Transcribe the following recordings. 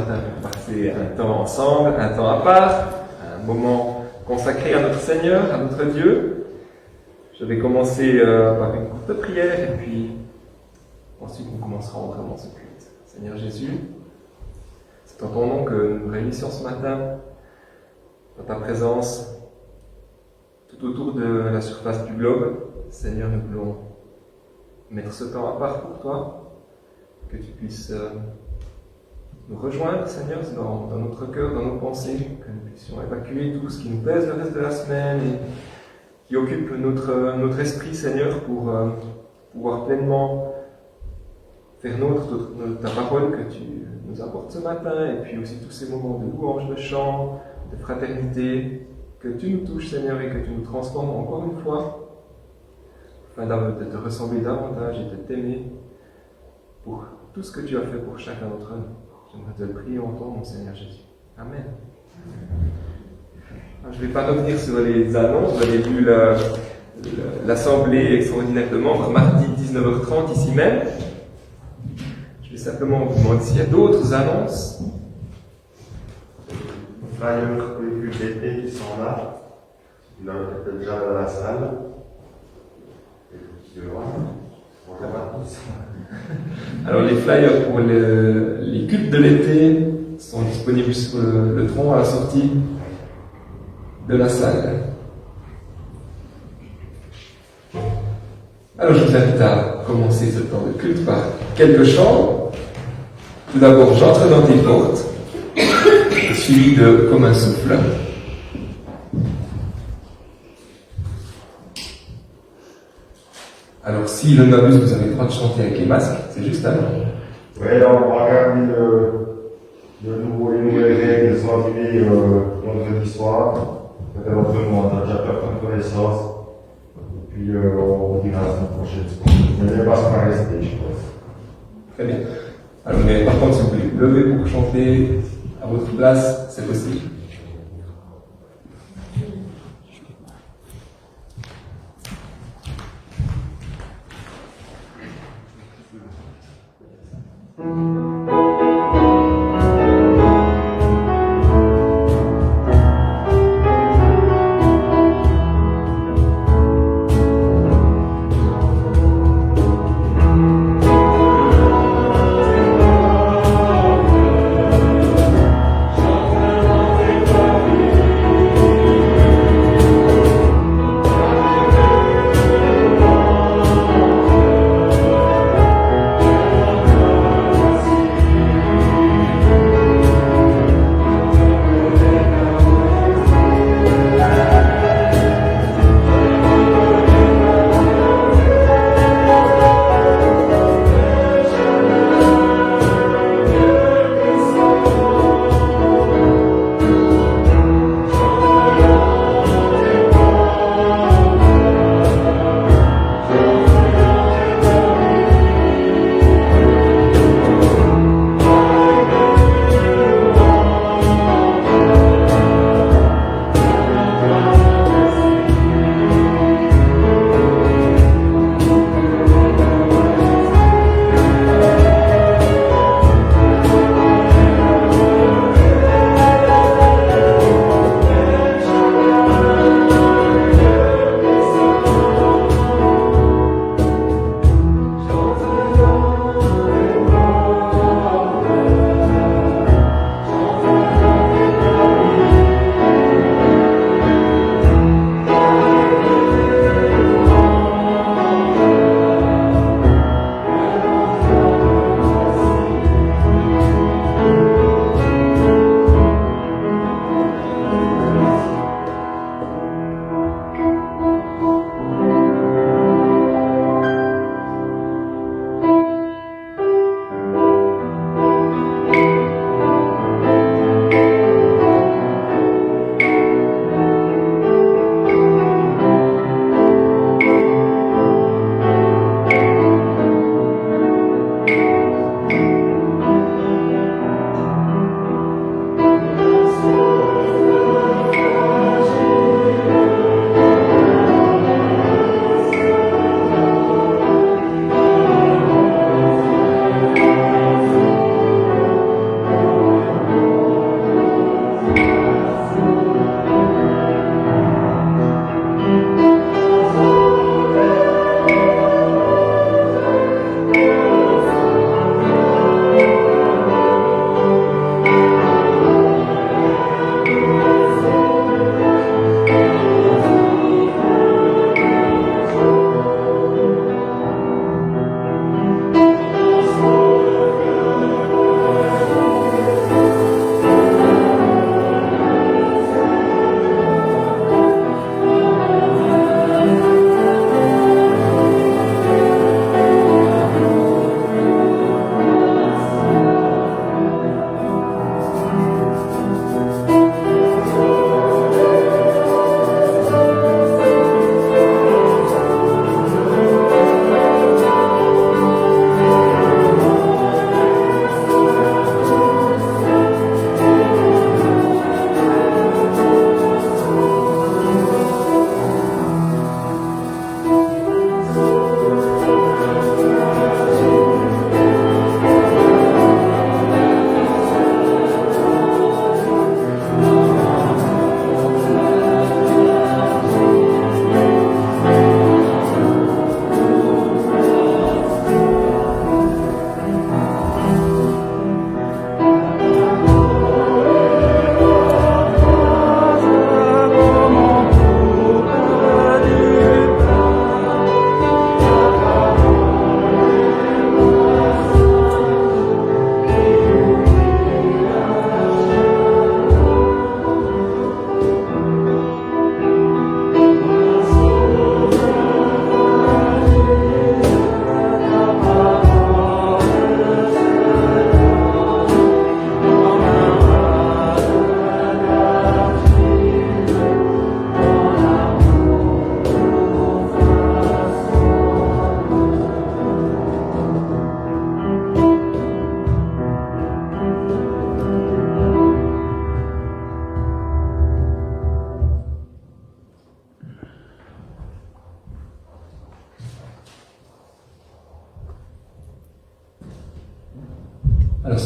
matin pour passer un temps ensemble, un temps à part, un moment consacré à notre Seigneur, à notre Dieu. Je vais commencer par une courte prière et puis ensuite nous commencerons vraiment ce culte. Seigneur Jésus, c'est en ton nom que nous nous réunissons ce matin, dans ta présence, tout autour de la surface du globe. Seigneur, nous voulons mettre ce temps à part pour toi, que tu puisses nous rejoindre, Seigneur, dans notre cœur, dans nos pensées, que nous puissions évacuer tout ce qui nous pèse le reste de la semaine et qui occupe notre esprit, Seigneur, pour pouvoir pleinement faire nôtre ta parole que tu nous apportes ce matin, et puis aussi tous ces moments de louange, de chant, de fraternité, que tu nous touches, Seigneur, et que tu nous transformes encore une fois, afin de te ressembler davantage et de t'aimer pour tout ce que tu as fait pour chacun d'entre nous. J'aimerais te le prier en ton nom, Seigneur Jésus. Amen. Je ne vais pas revenir sur les annonces. Vous avez vu l'assemblée extraordinaire de membres mardi 19h30 ici même. Je vais simplement vous demander s'il y a d'autres annonces. Les flyers pour les cultes d'été qui sont là. Il en était déjà dans la salle. Et bonjour à tous. Alors les flyers pour les cultes de l'été sont disponibles sur le tronc à la sortie de la salle. Alors je vous invite à commencer ce temps de culte par quelques chants. Tout d'abord, j'entre dans tes portes, suivi de Comme un souffle. Alors si je ne m'abuse, vous avez le droit de chanter avec les masques, c'est juste avant. Oui, on va regarder les nouvelles règles sont arrivées vendredi soir. Peut-être d'entre nous, on a déjà perdu connaissance. Et puis on dira la semaine prochaine. Mais les masques vont rester, je pense. Très bien. Alors, mais par contre, si vous voulez lever pour chanter à votre place, c'est possible. Chante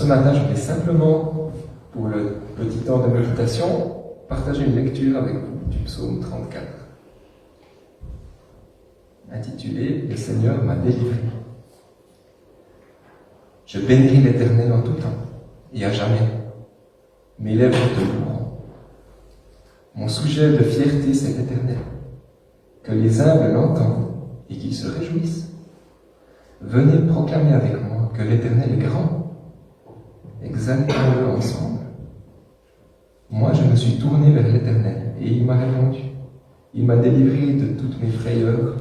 matin, je vais simplement, pour le petit temps de méditation, partager une lecture avec vous du psaume 34, intitulé « Le Seigneur m'a délivré ». Je bénirai l'Éternel en tout temps, et à jamais. Mes lèvres te loueront. Mon sujet de fierté, c'est l'Éternel. Que les humbles l'entendent et qu'ils se réjouissent. Venez proclamer avec moi que l'Éternel est grand. Exaltons-le ensemble. Moi, je me suis tourné vers l'Éternel et il m'a répondu. Il m'a délivré de toutes mes frayeurs.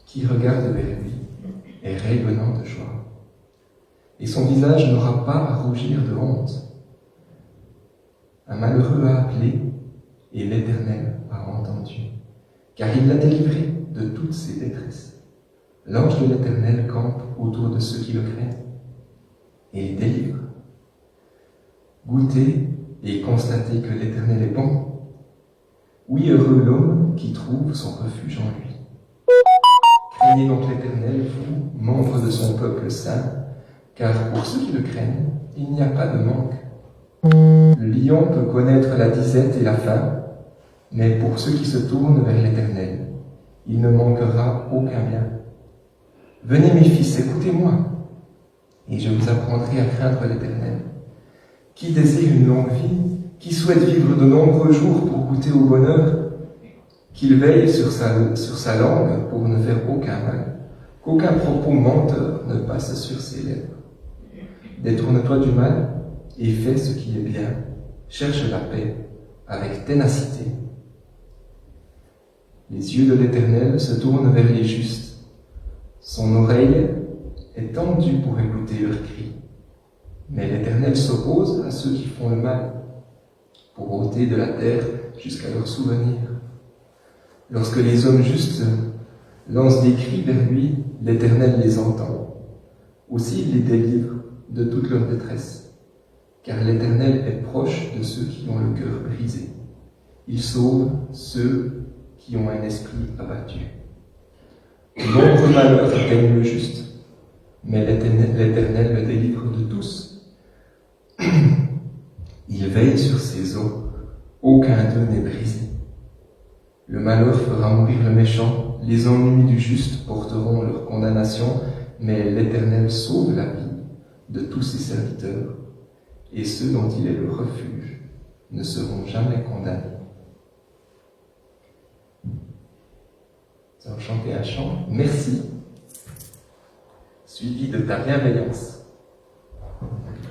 Qui regarde vers lui est rayonnant de joie. Et son visage n'aura pas à rougir de honte. Un malheureux a appelé, et l'Éternel a entendu, car il l'a délivré de toutes ses détresses. L'ange de l'Éternel campe autour de ceux qui le craignent, et il délivre. Goûtez et constatez que l'Éternel est bon. Oui, heureux l'homme qui trouve son refuge en lui. Craignez donc l'Éternel, vous, membres de son peuple saint, car pour ceux qui le craignent, il n'y a pas de manque. Le lion peut connaître la disette et la faim, mais pour ceux qui se tournent vers l'Éternel, il ne manquera aucun bien. Venez mes fils, écoutez-moi, et je vous apprendrai à craindre l'Éternel. Qui désire une longue vie, qui souhaite vivre de nombreux jours pour goûter au bonheur, qu'il veille sur sa langue pour ne faire aucun mal, qu'aucun propos menteur ne passe sur ses lèvres. Détourne-toi du mal et fais ce qui est bien. Cherche la paix avec ténacité. Les yeux de l'Éternel se tournent vers les justes. Son oreille est tendue pour écouter leurs cris. Mais l'Éternel s'oppose à ceux qui font le mal, pour ôter de la terre jusqu'à leur souvenir. Lorsque les hommes justes lancent des cris vers lui, l'Éternel les entend. Aussi il les délivre de toute leur détresse, car l'Éternel est proche de ceux qui ont le cœur brisé. Il sauve ceux qui ont un esprit abattu. De nombreux malheurs atteignent le juste, mais l'Éternel le délivre de tous. Il veille sur ses eaux, aucun d'eux n'est brisé. Le malheur fera mourir le méchant, les ennemis du juste porteront leur condamnation, mais l'Éternel sauve la vie de tous ses serviteurs, et ceux dont il est le refuge ne seront jamais condamnés. Nous allons chanter un chant, merci, suivi de ta bienveillance. Merci.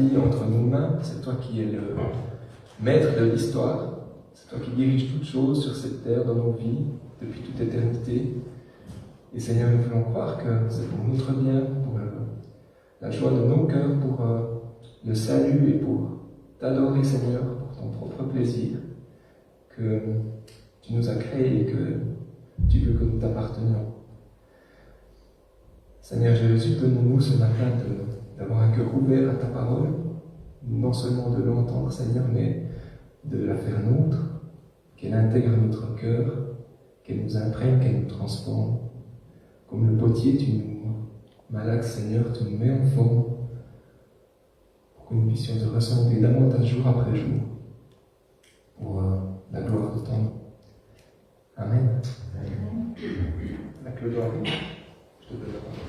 vie entre nos mains, c'est toi qui es le maître de l'histoire, c'est toi qui diriges toutes choses sur cette terre, dans nos vies, depuis toute éternité. Et Seigneur, nous voulons croire que c'est pour notre bien, pour la joie de nos cœurs, pour le salut et pour t'adorer, Seigneur, pour ton propre plaisir, que tu nous as créés et que tu veux que nous t'appartenions. Seigneur Jésus, donne-nous ce matin d'avoir un cœur ouvert à ta parole, non seulement de l'entendre, Seigneur, mais de la faire nôtre, qu'elle intègre notre cœur, qu'elle nous imprègne, qu'elle nous transforme. Comme le potier, tu nous malaxes, Seigneur, tu nous mets en forme pour que nous puissions te ressembler davantage jour après jour pour la gloire de ton nom. Amen. La Claude Henri, je te donne la parole.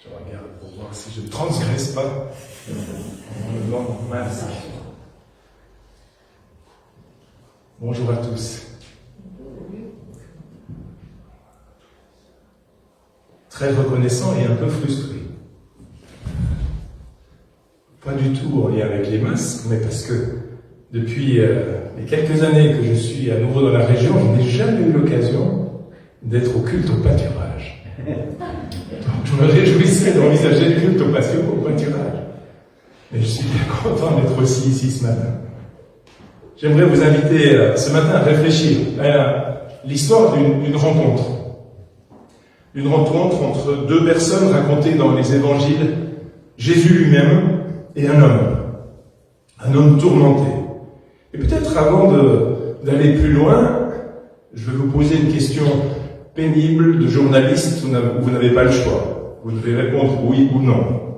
Je regarde pour voir si je ne transgresse pas en levant mon masque. Bonjour à tous. Très reconnaissant et un peu frustré. Pas du tout en lien avec les masques, mais parce que depuis les quelques années que je suis à nouveau dans la région, je n'ai jamais eu l'occasion d'être au culte au pâturage. Donc je me réjouissais d'envisager le culte au pâturage. Mais je suis bien content d'être aussi ici ce matin. J'aimerais vous inviter ce matin à réfléchir à l'histoire d'une rencontre. Une rencontre entre deux personnes racontées dans les évangiles, Jésus lui-même et un homme tourmenté. Et peut-être avant d'aller plus loin, je vais vous poser une question pénible de journaliste où vous n'avez pas le choix. Vous devez répondre oui ou non.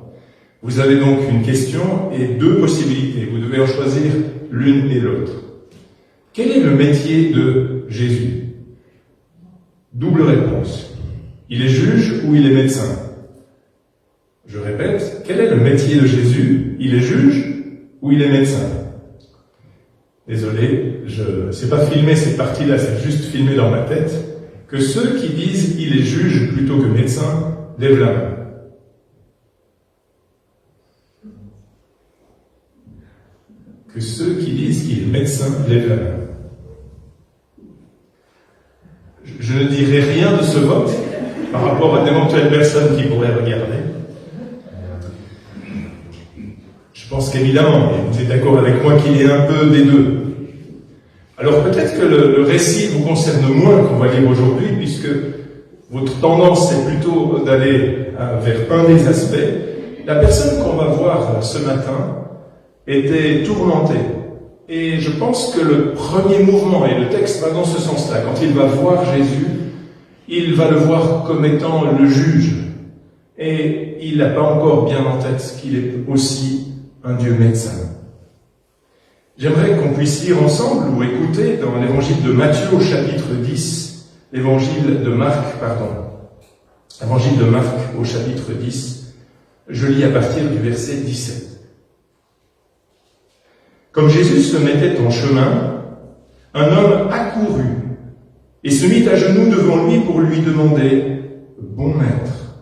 Vous avez donc une question et deux possibilités. Vous devez en choisir l'une et l'autre. Quel est le métier de Jésus? Double réponse. Il est juge ou il est médecin? Je répète, quel est le métier de Jésus? Il est juge ou il est médecin? Désolé, c'est pas filmé cette partie-là, c'est juste filmé dans ma tête. Que ceux qui disent il est juge plutôt que médecin lèvent la main. Que ceux qui disent qu'il est médecin lèvent la main. Je ne dirai rien de ce vote par rapport à d'éventuelles personnes qui pourraient regarder. Je pense qu'évidemment, et vous êtes d'accord avec moi, qu'il y a un peu des deux. Alors peut-être que le récit vous concerne moins qu'on va lire aujourd'hui, puisque votre tendance est plutôt d'aller vers un des aspects. La personne qu'on va voir ce matin était tourmentée. Et je pense que le premier mouvement, et le texte va dans ce sens-là, quand il va voir Jésus, il va le voir comme étant le juge. Et il n'a pas encore bien en tête qu'il est aussi un Dieu médecin. J'aimerais qu'on puisse lire ensemble ou écouter dans l'évangile de Matthieu au chapitre 10, l'évangile de Marc au chapitre 10, je lis à partir du verset 17. Comme Jésus se mettait en chemin, un homme accourut et se mit à genoux devant lui pour lui demander « Bon maître,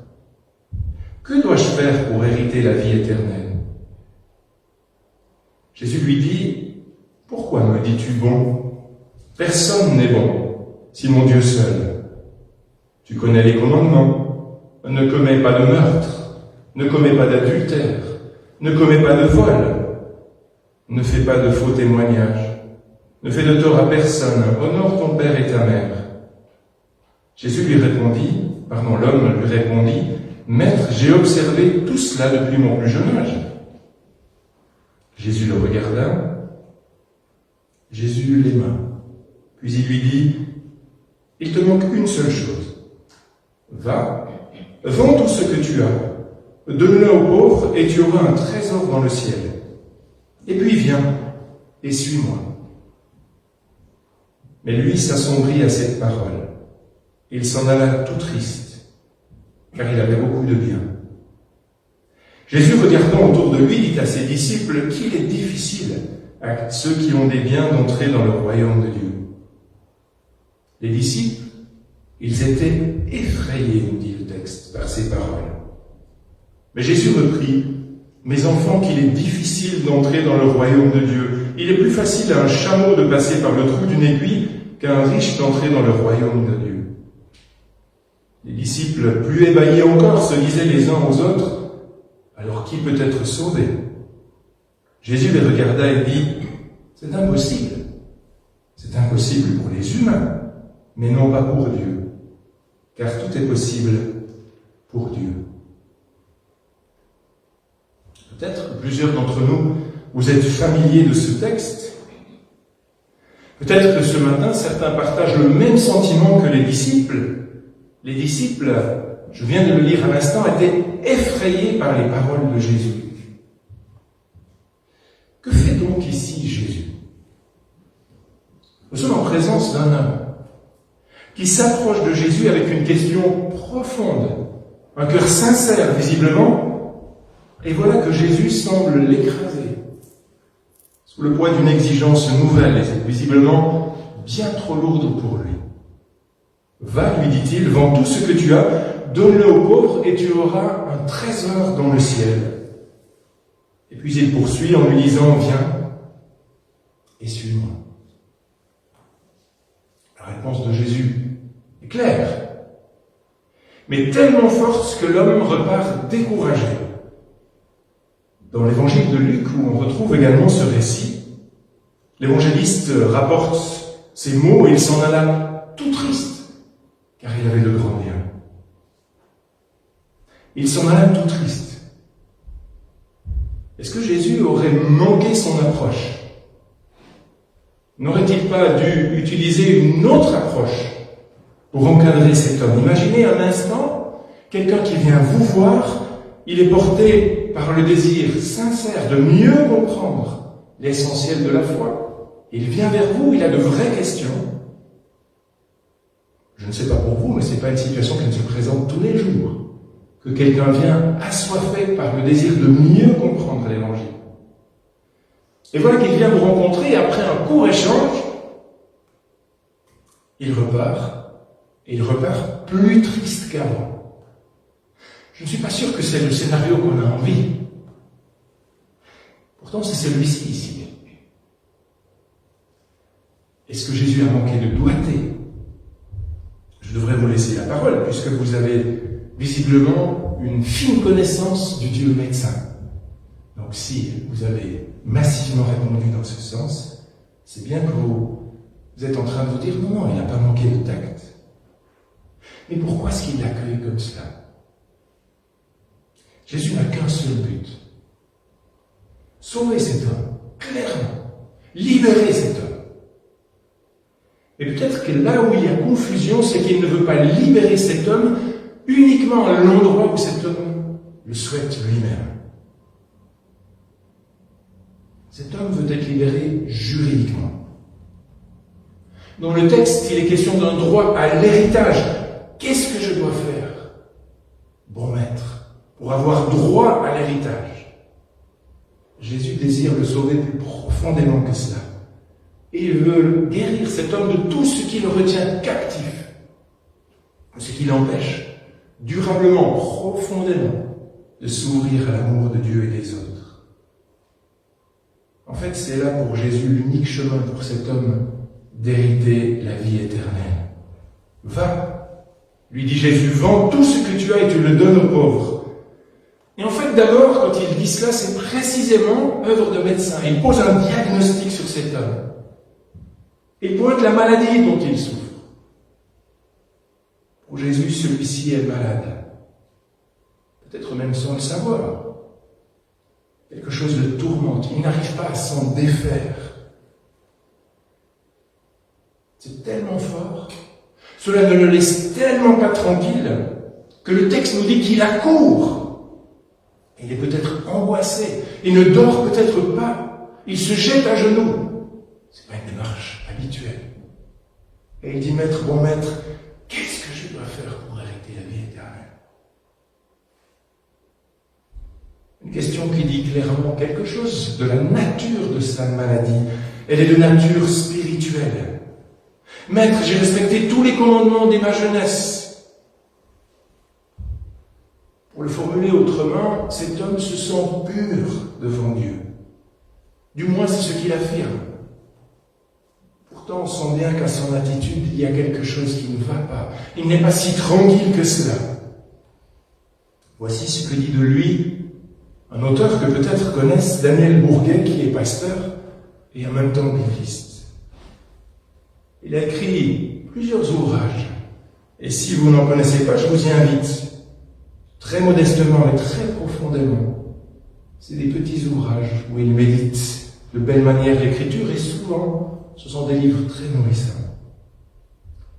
que dois-je faire pour hériter la vie éternelle ?» Jésus lui dit « Pourquoi me dis-tu bon? Personne n'est bon, si mon Dieu seul. Tu connais les commandements. Ne commets pas de meurtre, ne commets pas d'adultère, ne commets pas de vol, ne fais pas de faux témoignages, ne fais de tort à personne, honore ton père et ta mère. » L'homme lui répondit, « Maître, j'ai observé tout cela depuis mon plus jeune âge. » Jésus le regarda, Jésus l'aima, puis il lui dit, « Il te manque une seule chose. Va, vends tout ce que tu as, donne-le aux pauvres et tu auras un trésor dans le ciel. Et puis viens et suis-moi. » Mais lui s'assombrit à cette parole. Il s'en alla tout triste, car il avait beaucoup de biens. Jésus, regardant autour de lui, dit à ses disciples qu'il est difficile à ceux qui ont des biens d'entrer dans le royaume de Dieu. Les disciples, ils étaient effrayés, nous dit le texte, par ces paroles. Mais Jésus reprit, « Mes enfants, qu'il est difficile d'entrer dans le royaume de Dieu. Il est plus facile à un chameau de passer par le trou d'une aiguille qu'à un riche d'entrer dans le royaume de Dieu. » Les disciples, plus ébahis encore, se disaient les uns aux autres, « Alors qui peut être sauvé ?» Jésus les regarda et dit, « C'est impossible. C'est impossible pour les humains, mais non pas pour Dieu, car tout est possible pour Dieu. » Peut-être que plusieurs d'entre nous, vous êtes familiers de ce texte. Peut-être que ce matin, certains partagent le même sentiment que les disciples. Les disciples, je viens de le lire à l'instant, étaient effrayés par les paroles de Jésus. Que fait donc ici Jésus? Nous sommes en présence d'un homme qui s'approche de Jésus avec une question profonde, un cœur sincère visiblement, et voilà que Jésus semble l'écraser sous le poids d'une exigence nouvelle et visiblement bien trop lourde pour lui. Va, lui dit-il, vends tout ce que tu as, donne-le aux pauvres et tu auras un trésor dans le ciel. Et puis il poursuit en lui disant, viens et suis-moi. La réponse de Jésus est claire, mais tellement forte que l'homme repart découragé. Dans l'évangile de Luc, où on retrouve également ce récit, l'évangéliste rapporte ces mots et il s'en alla tout triste, car il avait de grands biens. Il s'en alla tout triste. Est-ce que Jésus aurait manqué son approche? N'aurait-il pas dû utiliser une autre approche pour encadrer cet homme? Imaginez un instant, quelqu'un qui vient vous voir, il est porté par le désir sincère de mieux comprendre l'essentiel de la foi. Il vient vers vous, il a de vraies questions. Je ne sais pas pour vous, mais ce n'est pas une situation qui se présente tous les jours. Que quelqu'un vient assoiffé par le désir de mieux comprendre l'Évangile. Et voilà qu'il vient vous rencontrer, et après un court échange, il repart, et il repart plus triste qu'avant. Je ne suis pas sûr que c'est le scénario qu'on a envie. Pourtant, c'est celui-ci ici. Est-ce que Jésus a manqué de doigté? Je devrais vous laisser la parole, puisque vous avez visiblement une fine connaissance du Dieu médecin. Donc si vous avez massivement répondu dans ce sens, c'est bien que vous êtes en train de vous dire « Non, il n'a pas manqué de tact ». Mais pourquoi est-ce qu'il l'accueille comme cela? Jésus n'a qu'un seul but. Sauver cet homme, clairement. Libérer cet homme. Et peut-être que là où il y a confusion, c'est qu'il ne veut pas libérer cet homme uniquement à l'endroit où cet homme le souhaite lui-même. Cet homme veut être libéré juridiquement. Dans le texte, il est question d'un droit à l'héritage. Qu'est-ce que je dois faire, bon maître, pour avoir droit à l'héritage? Jésus désire le sauver plus profondément que cela. Et il veut guérir cet homme de tout ce qui le retient captif, ce qui l'empêche durablement, profondément, de s'ouvrir à l'amour de Dieu et des autres. En fait, c'est là pour Jésus l'unique chemin pour cet homme d'hériter la vie éternelle. Va, lui dit Jésus, vends tout ce que tu as et tu le donnes aux pauvres. Et en fait, d'abord, quand il dit cela, c'est précisément œuvre de médecin. Il pose un diagnostic sur cet homme. Il pointe la maladie dont il souffre. Pour Jésus, celui-ci est malade. Peut-être même sans le savoir. Quelque chose le tourmente. Il n'arrive pas à s'en défaire. C'est tellement fort. Cela ne le laisse tellement pas tranquille que le texte nous dit qu'il accourt. Il est peut-être angoissé, il ne dort peut-être pas, il se jette à genoux. C'est pas une démarche habituelle. Et il dit, Maître, bon maître, qu'est-ce que je dois faire pour hériter la vie éternelle? Une question qui dit clairement quelque chose de la nature de sa maladie. Elle est de nature spirituelle. Maître, j'ai respecté tous les commandements dès ma jeunesse. Pour le formuler autrement, cet homme se sent pur devant Dieu. Du moins, c'est ce qu'il affirme. Pourtant, on sent bien qu'à son attitude, il y a quelque chose qui ne va pas. Il n'est pas si tranquille que cela. Voici ce que dit de lui un auteur que peut-être connaissent, Daniel Bourguet, qui est pasteur et en même temps bibliste. Il a écrit plusieurs ouvrages. Et si vous n'en connaissez pas, je vous y invite, très modestement et très profondément. C'est des petits ouvrages où il médite de belle manière l'écriture et souvent, ce sont des livres très nourrissants.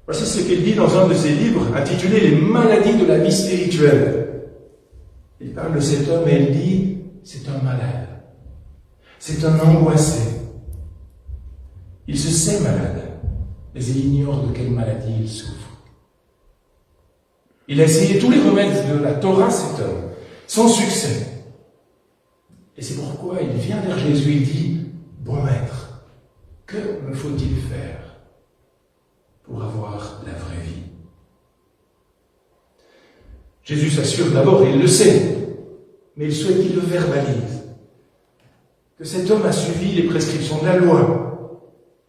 Voici ce qu'il dit dans un de ses livres intitulé « Les maladies de la vie spirituelle ». Il parle de cet homme et il dit « c'est un malade, c'est un angoissé. Il se sait malade, mais il ignore de quelle maladie il souffre. Il a essayé tous les remèdes de la Torah, cet homme, sans succès. Et c'est pourquoi il vient vers Jésus, il dit « Bon maître, que me faut-il faire pour avoir la vraie vie ?» Jésus s'assure d'abord, il le sait, mais il souhaite qu'il le verbalise, que cet homme a suivi les prescriptions de la loi,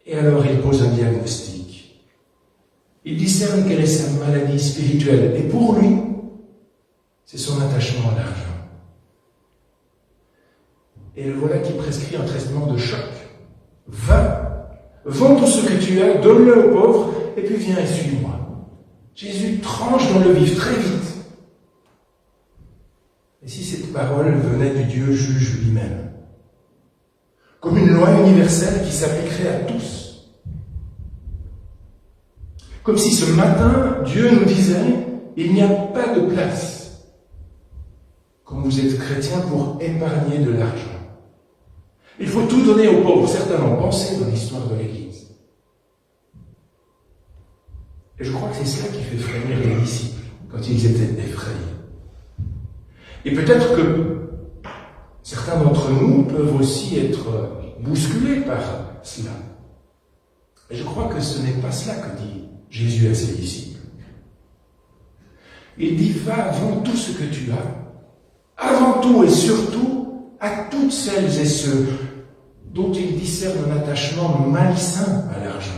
et alors il pose un diagnostic. Il discerne quelle est sa maladie spirituelle, et pour lui, c'est son attachement à l'argent. Et le voilà qui prescrit un traitement de choc. Va, vends tout ce que tu as, donne-le aux pauvres, et puis viens et suis-moi. Jésus tranche dans le vif très vite. Et si cette parole venait du Dieu juge lui-même, comme une loi universelle qui s'appliquerait à tous, comme si ce matin, Dieu nous disait, il n'y a pas de place, quand vous êtes chrétien, pour épargner de l'argent. Il faut tout donner aux pauvres. Certains l'ont pensé dans l'histoire de l'Église. Et je crois que c'est cela qui fait frémir les disciples quand ils étaient effrayés. Et peut-être que certains d'entre nous peuvent aussi être bousculés par cela. Et je crois que ce n'est pas cela que dit Jésus à ses disciples. Il dit, va, vends tout ce que tu as, avant tout et surtout à toutes celles et ceux dont il discerne un attachement malsain à l'argent.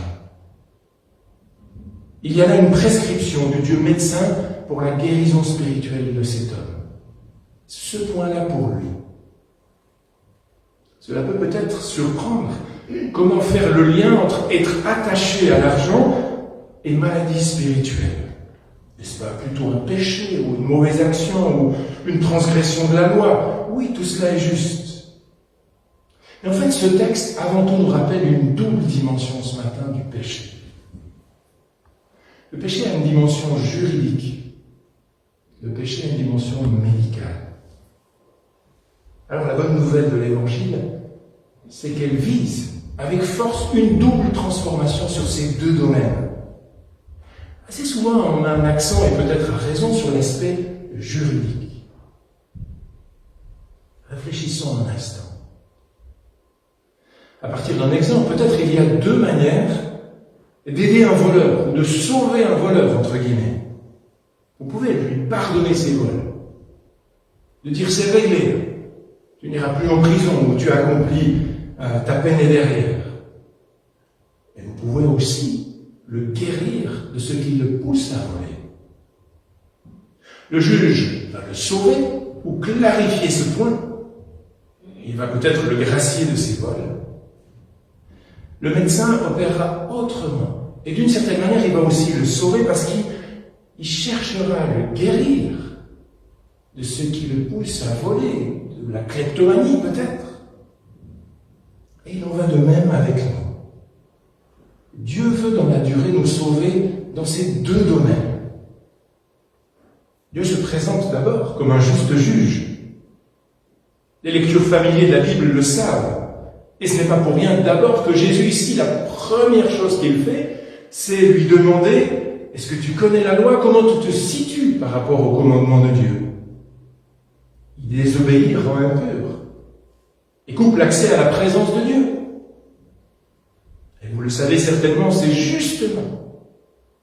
Il y a là une prescription du Dieu médecin pour la guérison spirituelle de cet homme. Ce point-là pour lui. Cela peut peut-être surprendre. Comment faire le lien entre être attaché à l'argent et maladie spirituelle? N'est-ce pas plutôt un péché ou une mauvaise action ou une transgression de la loi? Oui, tout cela est juste. Mais en fait, ce texte, avant tout, nous rappelle une double dimension ce matin du péché. Le péché a une dimension juridique. Le péché a une dimension médicale. Alors la bonne nouvelle de l'Évangile, c'est qu'elle vise avec force une double transformation sur ces deux domaines. Assez souvent, on a un accent, et peut-être à raison, sur l'aspect juridique. Réfléchissons un instant. À partir d'un exemple, peut-être il y a deux manières d'aider un voleur, ou de sauver un voleur, entre guillemets. Vous pouvez lui pardonner ses vols, de dire c'est réglé. Tu n'iras plus en prison où tu accomplis ta peine est derrière. Et vous pouvez aussi le guérir de ce qui le pousse à voler. Le juge va le sauver ou clarifier ce point. Il va peut-être le gracier de ses vols. Le médecin opérera autrement. Et d'une certaine manière, il va aussi le sauver parce qu'il cherchera à le guérir de ce qui le pousse à voler, de la kleptomanie peut-être. Et il en va de même avec nous. Dieu veut dans la durée nous sauver dans ces deux domaines. Dieu se présente d'abord comme un juste juge. Les lectures familiers de la Bible le savent. Et ce n'est pas pour rien d'abord que Jésus ici, la première chose qu'il fait, c'est lui demander « Est-ce que tu connais la loi? Comment tu te situes par rapport au commandement de Dieu ?» Il désobéir rend impur et coupe l'accès à la présence de Dieu. Et vous le savez certainement, c'est justement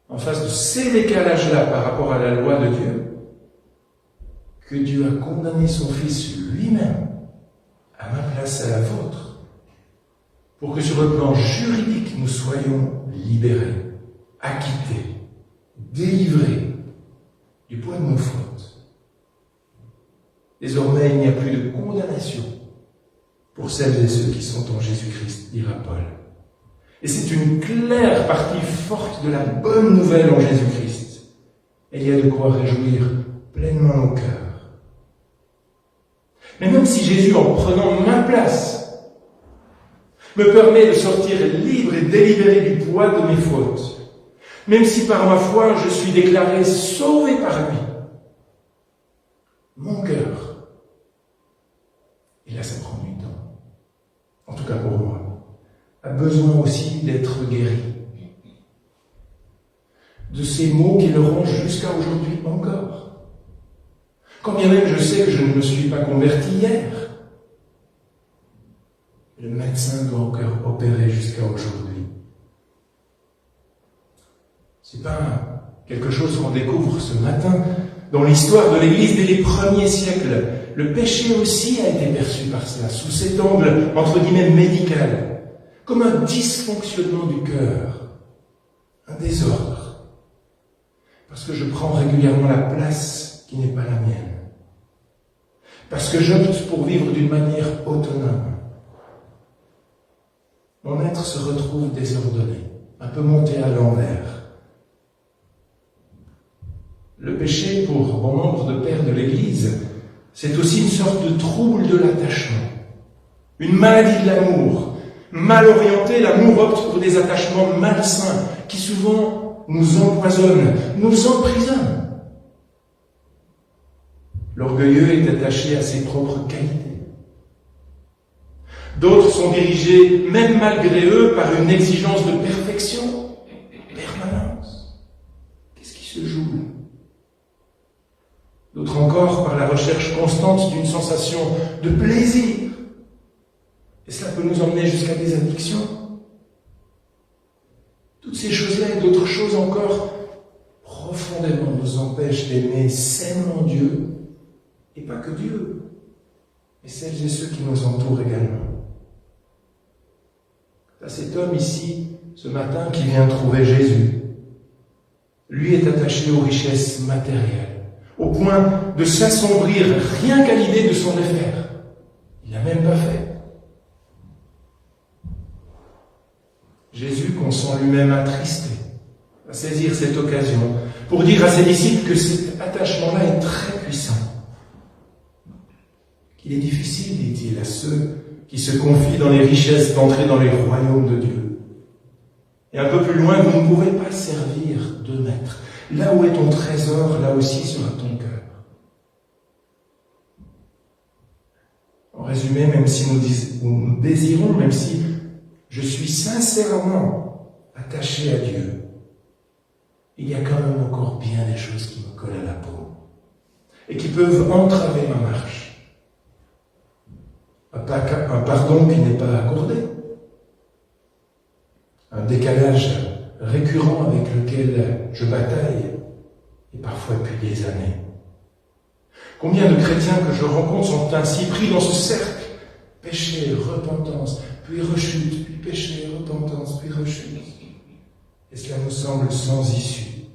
en face de ces décalages-là par rapport à la loi de Dieu que Dieu a condamné son Fils lui-même à ma place et à la vôtre, pour que sur le plan juridique, nous soyons libérés, acquittés, délivrés du poids de nos fautes. Désormais, il n'y a plus de condamnation pour celles et ceux qui sont en Jésus-Christ, dira Paul. Et c'est une claire partie forte de la bonne nouvelle en Jésus-Christ. Et il y a de quoi réjouir pleinement nos cœurs. Mais même si Jésus, en prenant ma place, me permet de sortir libre et délibéré du poids de mes fautes, même si par ma foi je suis déclaré sauvé par lui, mon cœur, et là ça prend du temps, en tout cas pour moi, a besoin aussi d'être guéri de ces maux qui le rongent jusqu'à aujourd'hui encore. Quand bien même je sais que je ne me suis pas converti hier, le médecin doit encore opérer jusqu'à aujourd'hui. C'est pas quelque chose qu'on découvre ce matin. Dans l'histoire de l'Église dès les premiers siècles, le péché aussi a été perçu par cela, sous cet angle, entre guillemets, médical, comme un dysfonctionnement du cœur, un désordre, parce que je prends régulièrement la place qui n'est pas la mienne, parce que j'opte pour vivre d'une manière autonome. Mon être se retrouve désordonné, un peu monté à l'envers. Le péché, pour bon nombre de pères de l'Église, c'est aussi une sorte de trouble de l'attachement, une maladie de l'amour. Mal orienté, l'amour opte pour des attachements malsains qui souvent nous empoisonnent, nous emprisonnent. L'orgueilleux est attaché à ses propres qualités. D'autres sont dirigés, même malgré eux, par une exigence de perfection permanente. Qu'est-ce qui se joue là? D'autres encore par la recherche constante d'une sensation de plaisir. Et cela peut nous emmener jusqu'à des addictions. Toutes ces choses-là et d'autres choses encore profondément nous empêchent d'aimer sainement Dieu, et pas que Dieu, mais celles et ceux qui nous entourent également. Là, cet homme ici, ce matin, qui vient trouver Jésus, lui est attaché aux richesses matérielles, au point de s'assombrir rien qu'à l'idée de s'en défaire. Il n'a même pas fait. Jésus consent lui-même attristé à saisir cette occasion pour dire à ses disciples que cet attachement-là est très puissant. Qu'il est difficile, dit-il, à ceux qui se confient dans les richesses d'entrer dans les royaumes de Dieu. Et un peu plus loin, vous ne pouvez pas servir 2 maîtres. Là où est ton trésor, là aussi sera ton cœur. En résumé, même si nous désirons, même si je suis sincèrement attaché à Dieu, il y a quand même encore bien des choses qui me collent à la peau et qui peuvent entraver ma marche. Un pardon qui n'est pas accordé, un décalage récurrent avec lequel je bataille, et parfois depuis des années. Combien de chrétiens que je rencontre sont ainsi pris dans ce cercle? Péché, repentance, puis rechute, puis péché, repentance, puis rechute. Et cela nous semble sans issue.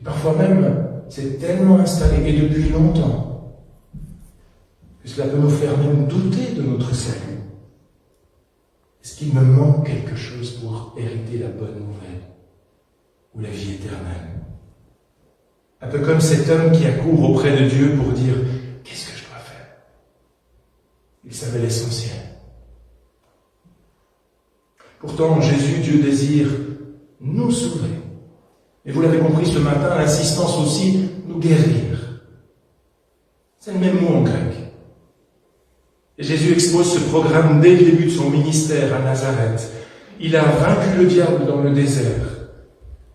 Et parfois même, c'est tellement installé, et depuis longtemps, que cela peut nous faire même douter de notre salut. Est-ce qu'il me manque quelque chose pour hériter la bonne nouvelle ou la vie éternelle? Un peu comme cet homme qui accourt auprès de Dieu pour dire « Qu'est-ce que je dois faire ?» Il savait l'essentiel. Pourtant, Jésus, Dieu désire nous sauver. Et vous l'avez compris ce matin, l'insistance aussi, ou guérir. C'est le même mot en grec. Et Jésus expose ce programme dès le début de son ministère à Nazareth. Il a vaincu le diable dans le désert.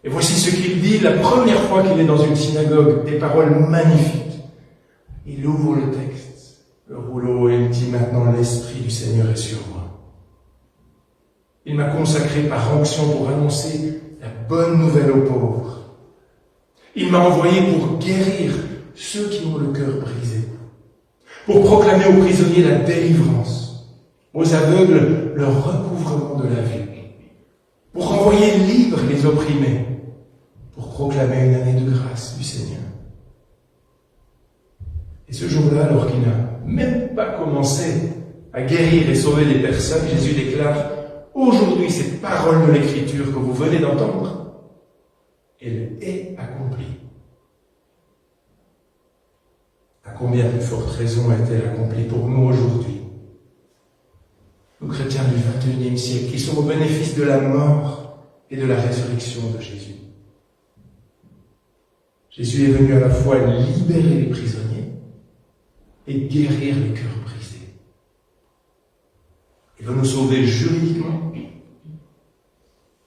Et voici ce qu'il dit la première fois qu'il est dans une synagogue, des paroles magnifiques. Il ouvre le texte, le rouleau, et il dit maintenant l'Esprit du Seigneur est sur moi. Il m'a consacré par onction pour annoncer la bonne nouvelle aux pauvres. Il m'a envoyé pour guérir ceux qui ont le cœur brisé, pour proclamer aux prisonniers la délivrance, aux aveugles le recouvrement de la vue, pour renvoyer libres les opprimés, pour proclamer une année de grâce du Seigneur. Et ce jour-là, alors qu'il n'a même pas commencé à guérir et sauver les personnes, Jésus déclare « Aujourd'hui, cette parole de l'Écriture que vous venez d'entendre, elle est accomplie. » À combien plus forte raison est-elle accomplie pour nous aujourd'hui, nous chrétiens du XXIe siècle, qui sommes au bénéfice de la mort et de la résurrection de Jésus. Jésus est venu à la fois libérer les prisonniers et guérir les cœurs brisés. Il veut nous sauver juridiquement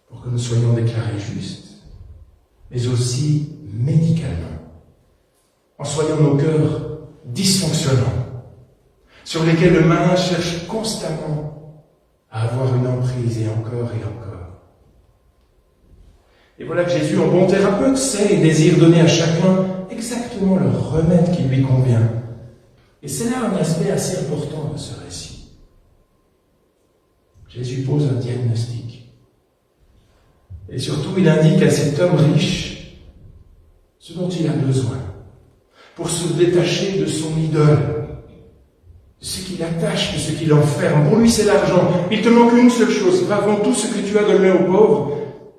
pour que nous soyons déclarés justes, mais aussi médicalement, en soignant nos cœurs dysfonctionnants, sur lesquels le malin cherche constamment à avoir une emprise et encore et encore. Et voilà que Jésus, en bon thérapeute, sait et désire donner à chacun exactement le remède qui lui convient. Et c'est là un aspect assez important de ce récit. Jésus pose un diagnostic. Et surtout, il indique à cet homme riche ce dont il a besoin pour se détacher de son idole, de ce qui l'attache, de ce qui l'enferme. Pour lui, c'est l'argent. Il te manque une seule chose. Va vendre tout ce que tu as donné aux pauvres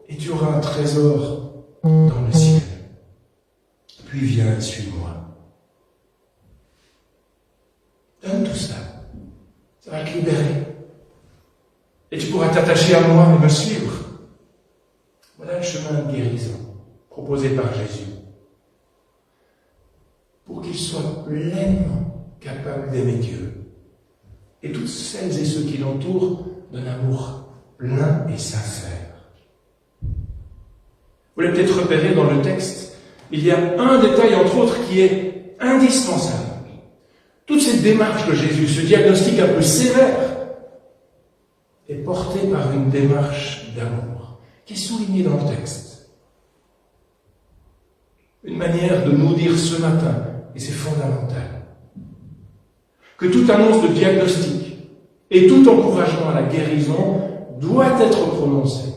et tu auras un trésor dans le ciel. Puis viens et suis-moi. Donne tout ça. Ça va te libérer. Et tu pourras t'attacher à moi et me suivre. Voilà le chemin de guérison proposé par Jésus. Pour qu'il soit pleinement capable d'aimer Dieu et toutes celles et ceux qui l'entourent d'un amour plein et sincère. Vous l'avez peut-être repéré dans le texte, il y a un détail entre autres qui est indispensable. Toute cette démarche de Jésus, ce diagnostic un peu sévère, est porté par une démarche d'amour qui est soulignée dans le texte. Une manière de nous dire ce matin, et c'est fondamental, que toute annonce de diagnostic et tout encouragement à la guérison doit être prononcé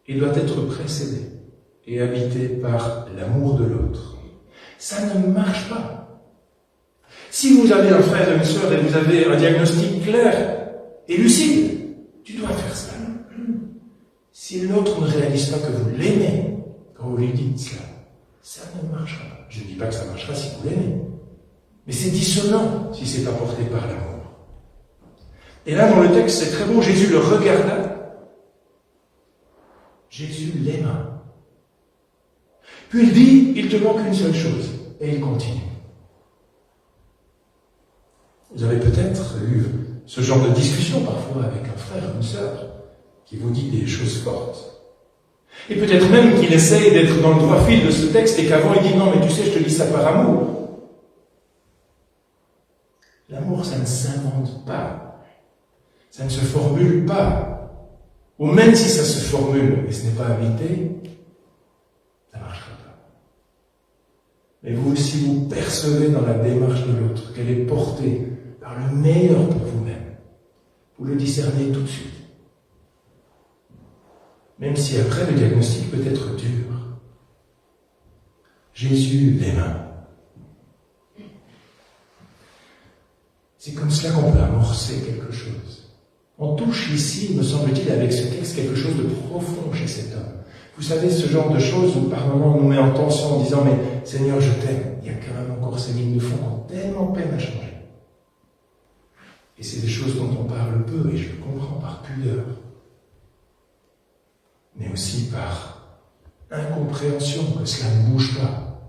et doit être précédé et habité par l'amour de l'autre. Ça ne marche pas. Si vous avez un frère et une sœur et vous avez un diagnostic clair et lucide, tu dois faire ça. Si l'autre ne réalise pas que vous l'aimez quand vous lui dites cela, ça ne marchera pas. Je ne dis pas que ça marchera si vous l'aimez, mais c'est dissonant si c'est apporté par l'amour. Et là, dans le texte, c'est très beau, Jésus le regarda, Jésus l'aima. Puis il dit, il te manque une seule chose, et il continue. Vous avez peut-être eu ce genre de discussion parfois avec un frère ou une sœur qui vous dit des choses fortes. Et peut-être même qu'il essaye d'être dans le droit fil de ce texte et qu'avant il dit « Non, mais tu sais, je te dis ça par amour. » L'amour, ça ne s'invente pas. Ça ne se formule pas. Ou même si ça se formule et ce n'est pas habité, ça ne marchera pas. Mais vous aussi, vous percevez dans la démarche de l'autre qu'elle est portée par le meilleur pour vous-même. Vous le discernez tout de suite. Même si après le diagnostic peut être dur. Jésus l'aima. C'est comme cela qu'on peut amorcer quelque chose. On touche ici, me semble-t-il, avec ce texte, quelque chose de profond chez cet homme. Vous savez, ce genre de choses où par moments on nous met en tension en disant « Mais Seigneur, je t'aime. Il y a quand même encore ces lignes de fond qui ont tellement peine à changer. » Et c'est des choses dont on parle peu, et je le comprends par pudeur, mais aussi par incompréhension que cela ne bouge pas,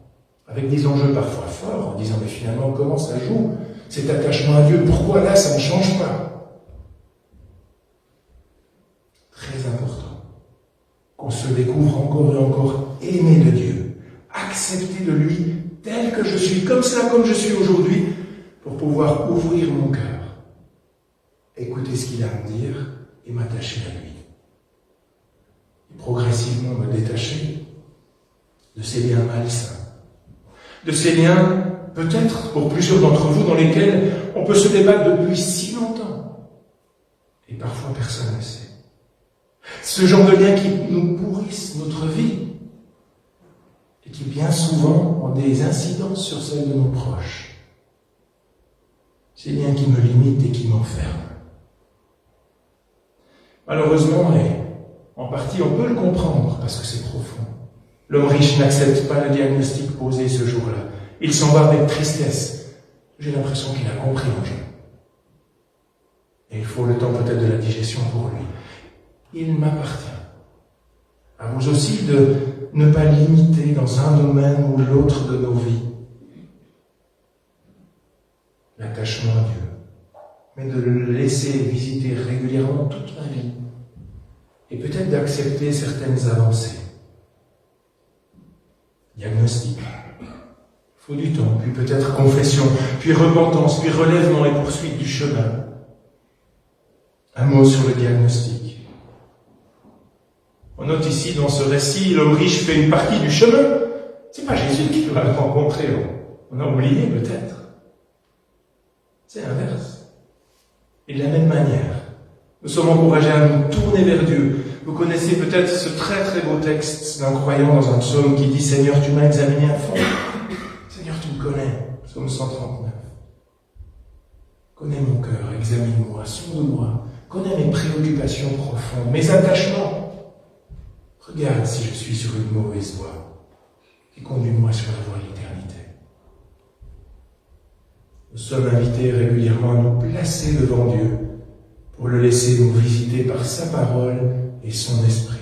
avec des enjeux parfois forts, en disant mais finalement comment ça joue, cet attachement à Dieu, pourquoi là ça ne change pas? Très important qu'on se découvre encore et encore aimé de Dieu, accepté de lui tel que je suis, comme cela, comme je suis aujourd'hui, pour pouvoir ouvrir mon cœur, écouter ce qu'il a à me dire et m'attacher à lui. Et progressivement me détacher de ces liens malsains, de ces liens, peut-être pour plusieurs d'entre vous, dans lesquels on peut se débattre depuis si longtemps, et parfois personne ne sait. Ce genre de liens qui nous pourrissent notre vie, et qui bien souvent ont des incidences sur celle de nos proches. Ces liens qui me limitent et qui m'enferment. Malheureusement, et en partie on peut le comprendre parce que c'est profond, l'homme riche n'accepte pas le diagnostic posé ce jour-là. Il s'en va avec tristesse. J'ai l'impression qu'il a compris l'enjeu. Et il faut le temps peut-être de la digestion pour lui. Il m'appartient. À vous aussi de ne pas limiter dans un domaine ou l'autre de nos vies l'attachement à Dieu, mais de le laisser visiter régulièrement toute ma vie et peut-être d'accepter certaines avancées. Diagnostic. Il faut du temps, puis peut-être confession, puis repentance, puis relèvement et poursuite du chemin. Un mot sur le diagnostic. On note ici, dans ce récit, l'homme riche fait une partie du chemin. C'est pas Jésus qui va le rencontrer. On a oublié peut-être. C'est l'inverse. Et de la même manière, nous sommes encouragés à nous tourner vers Dieu. Vous connaissez peut-être ce très très beau texte d'un croyant dans un psaume qui dit « Seigneur, tu m'as examiné à fond. Seigneur, tu me connais. » Psaume 139. Connais mon cœur, examine-moi, sonde-moi. Connais mes préoccupations profondes, mes attachements. Regarde si je suis sur une mauvaise voie et conduis-moi sur la voie de l'éternité. Nous sommes invités régulièrement à nous placer devant Dieu pour le laisser nous visiter par sa parole et son esprit,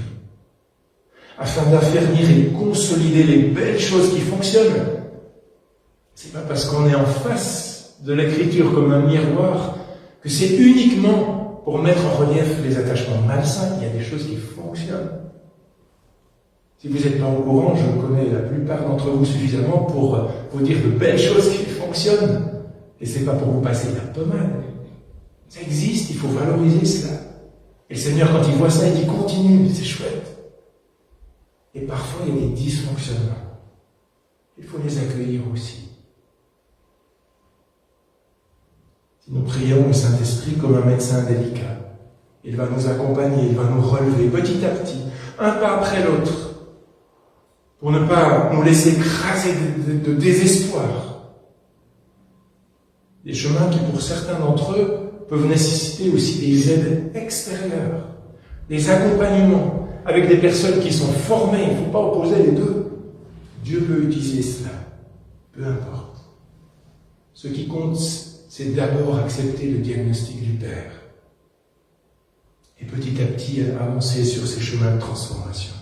afin d'affermir et de consolider les belles choses qui fonctionnent. C'est pas parce qu'on est en face de l'écriture comme un miroir que c'est uniquement pour mettre en relief les attachements malsains. Il y a des choses qui fonctionnent. Si vous n'êtes pas au courant, je connais la plupart d'entre vous suffisamment pour vous dire de belles choses qui fonctionnent. Et c'est pas pour vous passer la pommade. Ça existe, il faut valoriser cela. Et le Seigneur, quand il voit ça, il dit continue, c'est chouette. Et parfois, il y a des dysfonctionnements. Il faut les accueillir aussi. Si nous prions le Saint-Esprit comme un médecin délicat, il va nous accompagner, il va nous relever petit à petit, un pas après l'autre, pour ne pas nous laisser écraser de désespoir. Des chemins qui, pour certains d'entre eux, peuvent nécessiter aussi des aides extérieures, des accompagnements avec des personnes qui sont formées. Il ne faut pas opposer les deux. Dieu peut utiliser cela, peu importe. Ce qui compte, c'est d'abord accepter le diagnostic du Père et petit à petit avancer sur ces chemins de transformation.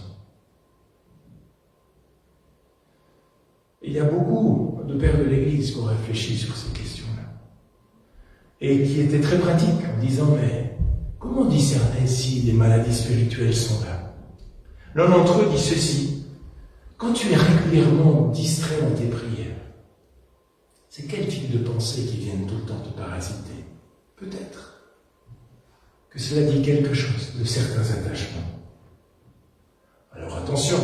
Il y a beaucoup de pères de l'Église qui ont réfléchi sur ces questions-là et qui étaient très pratiques en disant « mais comment discerner si des maladies spirituelles sont là ?» L'un d'entre eux dit ceci: « Quand tu es régulièrement distrait dans tes prières, c'est quel type de pensées qui viennent tout le temps te parasiter? Peut-être que cela dit quelque chose de certains attachements. Alors attention,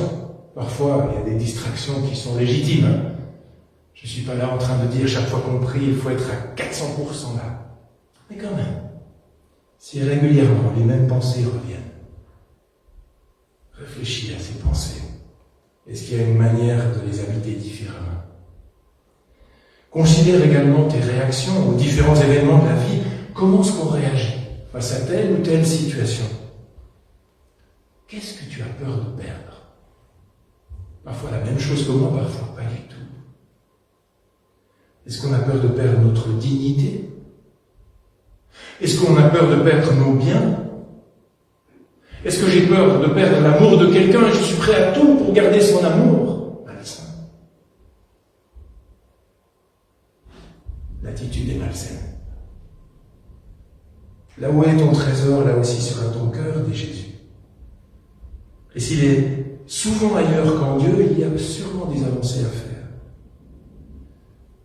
parfois il y a des distractions qui sont légitimes. Je ne suis pas là en train de dire chaque fois qu'on prie, il faut être à 400% là. Mais quand même, si régulièrement les mêmes pensées reviennent, réfléchis à ces pensées. Est-ce qu'il y a une manière de les habiter différemment? Considère également tes réactions aux différents événements de la vie. Comment est-ce qu'on réagit face à telle ou telle situation? Qu'est-ce que tu as peur de perdre? Parfois la même chose que moi, parfois pas du tout. Est-ce qu'on a peur de perdre notre dignité? Est-ce qu'on a peur de perdre nos biens? Est-ce que j'ai peur de perdre l'amour de quelqu'un et je suis prêt à tout pour garder son amour? Malsain. L'attitude est malsaine. Là où est ton trésor, là aussi sera ton cœur, dit Jésus. Et s'il est souvent ailleurs qu'en Dieu, il y a sûrement des avancées à faire.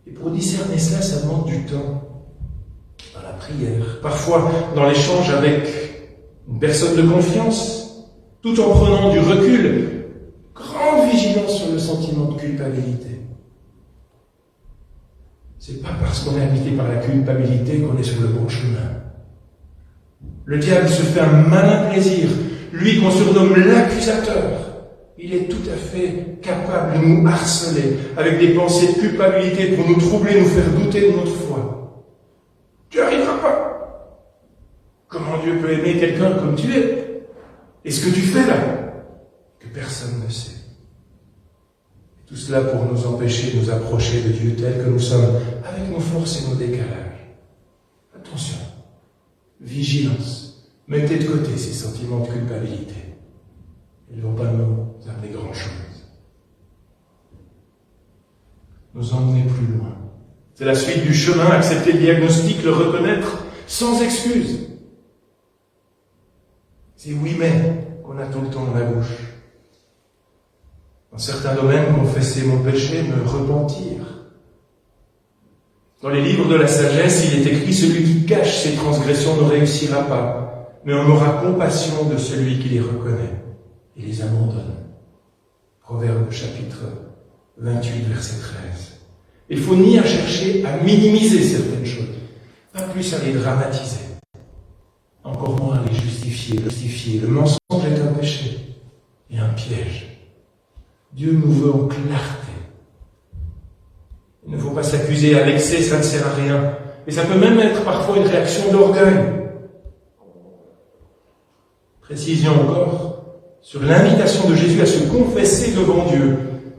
Et pour discerner cela, ça demande du temps. Dans la prière, parfois dans l'échange avec une personne de confiance, tout en prenant du recul, grande vigilance sur le sentiment de culpabilité. C'est pas parce qu'on est habité par la culpabilité qu'on est sur le bon chemin. Le diable se fait un malin plaisir, lui qu'on surnomme l'accusateur. Il est tout à fait capable de nous harceler avec des pensées de culpabilité pour nous troubler, nous faire douter de notre foi. Tu n'y arriveras pas. Comment Dieu peut aimer quelqu'un comme tu es? Et ce que tu fais là, que personne ne sait. Tout cela pour nous empêcher de nous approcher de Dieu tel que nous sommes, avec nos forces et nos décalages. Attention, vigilance, mettez de côté ces sentiments de culpabilité. Ils ne vont pas nous amener grand-chose. Nous emmener plus loin. C'est la suite du chemin, accepter le diagnostic, le reconnaître sans excuse. C'est oui mais qu'on a tout le temps dans la bouche. Dans certains domaines, confesser mon péché, me repentir. Dans les livres de la sagesse, il est écrit « Celui qui cache ses transgressions ne réussira pas, mais on aura compassion de celui qui les reconnaît et les abandonne. » Proverbe chapitre 28, verset 13. Il faut ni à chercher à minimiser certaines choses, pas plus à les dramatiser, encore moins à les justifier. Le mensonge est un péché et un piège. Dieu nous veut en clarté. Il ne faut pas s'accuser à l'excès, ça ne sert à rien. Et ça peut même être parfois une réaction d'orgueil. Précision encore sur l'invitation de Jésus à se confesser devant Dieu.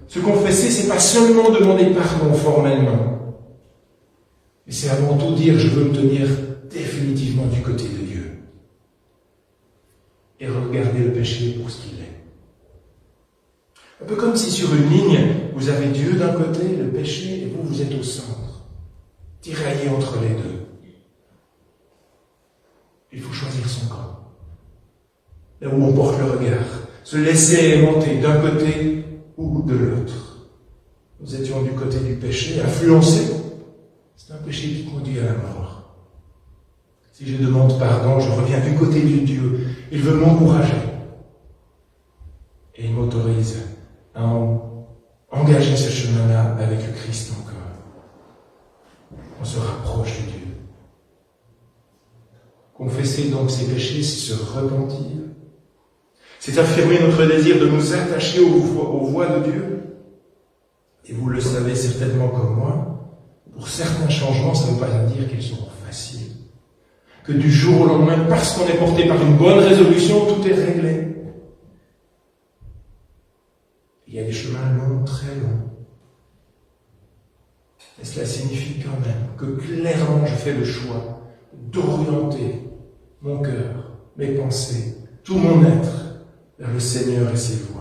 Se confesser, c'est pas seulement demander pardon formellement, mais c'est avant tout dire « je veux me tenir définitivement du côté de Dieu » et regarder le péché pour ce qu'il est. Un peu comme si sur une ligne, vous avez Dieu d'un côté, le péché, et vous êtes au centre, tiraillé entre les deux. Il faut choisir son camp. Là où on porte le regard, se laisser aimanter d'un côté ou de l'autre. Nous étions du côté du péché, influencés. C'est un péché qui conduit à la mort. Si je demande pardon, je reviens du côté de Dieu. Il veut m'encourager. Et il m'autorise à engager ce chemin-là avec le Christ encore. On se rapproche de Dieu. Confesser donc ses péchés, c'est se repentir. C'est affirmer notre désir de nous attacher aux voies de Dieu. Et vous le savez certainement comme moi, pour certains changements, ça ne veut pas dire qu'ils seront faciles. Que du jour au lendemain, parce qu'on est porté par une bonne résolution, tout est réglé. Il y a des chemins longs, très longs. Et cela signifie quand même que clairement je fais le choix d'orienter mon cœur, mes pensées, tout mon être vers le Seigneur et ses voies.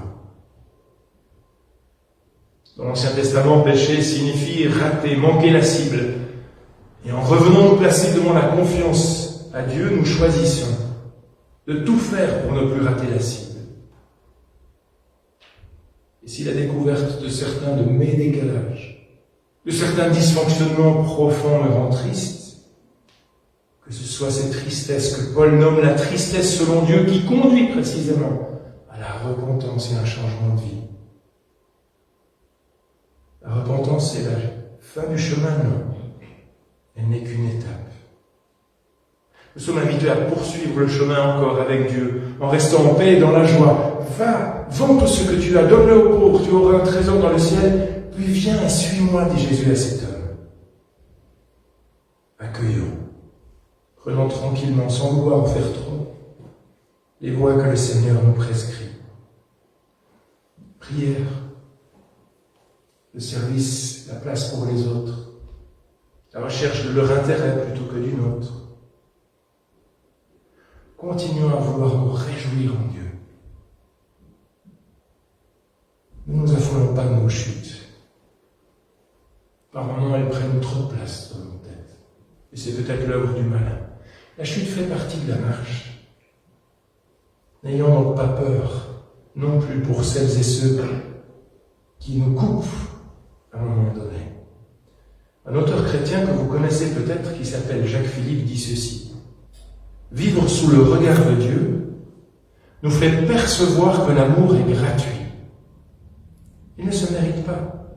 Dans l'Ancien Testament, péché signifie rater, manquer la cible. Et en revenant nous placer devant la confiance à Dieu, nous choisissons de tout faire pour ne plus rater la cible. Et si la découverte de certains de mes décalages, de certains dysfonctionnements profonds me rend triste, que ce soit cette tristesse que Paul nomme la tristesse selon Dieu qui conduit précisément à la repentance et un changement de vie. La repentance, c'est la fin du chemin, non. Elle n'est qu'une étape. Nous sommes invités à poursuivre le chemin encore avec Dieu, en restant en paix et dans la joie. Va, vends tout ce que tu as, donne-le aux pauvres, tu auras un trésor dans le ciel, puis viens et suis-moi, dit Jésus à cet homme. Accueillons, prenons tranquillement, sans vouloir en faire trop, les voies que le Seigneur nous prescrit. Prière, le service, la place pour les autres, la recherche de leur intérêt plutôt que du nôtre. continuons à vouloir nous réjouir en Dieu. Ne nous affolons pas de nos chutes. Par moments, elles prennent trop de place dans nos têtes. Et c'est peut-être l'œuvre du malin. La chute fait partie de la marche. N'ayons donc pas peur, non plus pour celles et ceux qui nous coupent à un moment donné. Un auteur chrétien que vous connaissez peut-être, qui s'appelle Jacques Philippe, dit ceci. Vivre sous le regard de Dieu nous fait percevoir que l'amour est gratuit. Il ne se mérite pas.